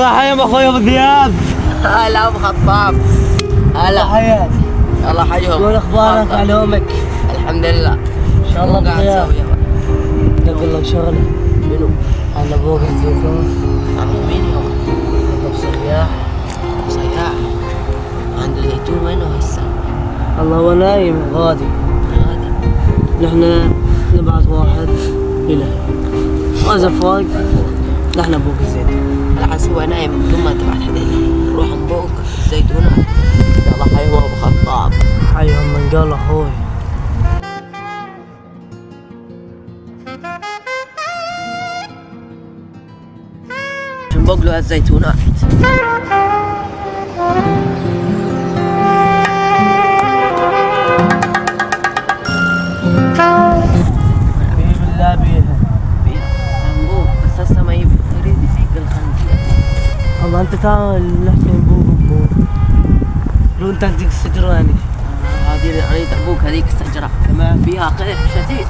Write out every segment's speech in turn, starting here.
الله حيهم اخوي ابو ذياب. هلا ابو خطاب. هلا حياك. الله حيهم. شلون اخبارك علومك؟ الحمد لله. ان شاء الله قاعد بخير. تسوي يابا؟ اقول لك شغله. منو؟ على بوق الزيتون. عم مين يابا؟ ابو سياح. صياح. عنده زيتون وينه هسه؟ الله هو نايم غادي. غادي. نحن نبعث واحد إله وإذا فاق نحن بوق الزيتون. العس هو نايم بدون ما تبعت حدا نروح نبوق الزيتونات. يلا حيهم ابو خطاب. حيهم من قال اخوي. نبوق له هالزيتونات. بالله بيها. نبوق بس هسه ما يريد يفيق الخنزير. الله انت تعال نحكي نبوق. لو انت عندك السجرة يعني. هذه اريد ابوك هذيك الشجره تمام. فيها قيح شديد.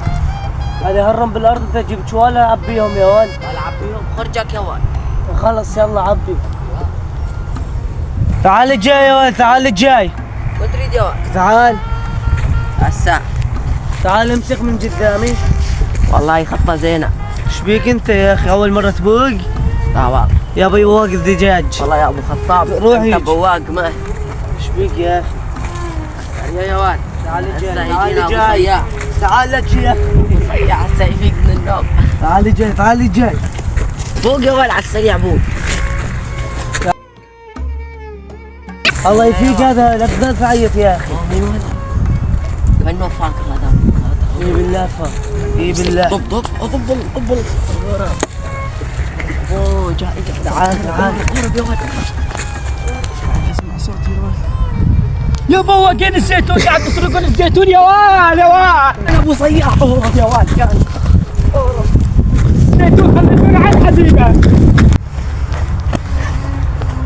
هذه هرم بالارض انت جبت شواله عبيهم يا ولد. العب بيهم خرجك يا ولد. خلص يلا عبي. تعال الجاي يا ولد تعال الجاي. وين تريد يا ولد؟ تعال هسه. تعال امسك من قدامي. والله خطه زينه. ايش بيك انت يا اخي اول مرة تبوق؟ لا والله. يا ابي واق الدجاج. والله يا ابو خطاب روح انت بواق ما. ايش بيك يا اخي؟ يا ولد. تعال هسه الجاي تعال يجينا ابو الجاي. صياح. تعال الجاي. ابو صياح هسه يفيق من النوم. تعال الجاي تعال الجاي. بوق يا ولد على السريع بوق. الله يفيق هذا لا تظل تعيط يا اخي. مين هذا؟ كانه فاكر هذا. اي بالله فا اي بالله. طب طب. اوه جاي. تعال تعال. قرب يا ولد. اسمع صوتي يا ولد. يا بواقين الزيتون قاعد تسرقون الزيتون يا وال يا وال. ابو صياح اهرب يا ولد كان. الزيتون خليتونا على الحديقة.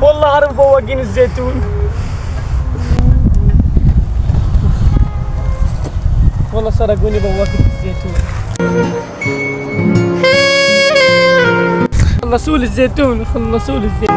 والله هرب بواقين الزيتون. والله سرقوني بواقين الزيتون. خلصوا لي الزيتون خلصوا لي الزيتون.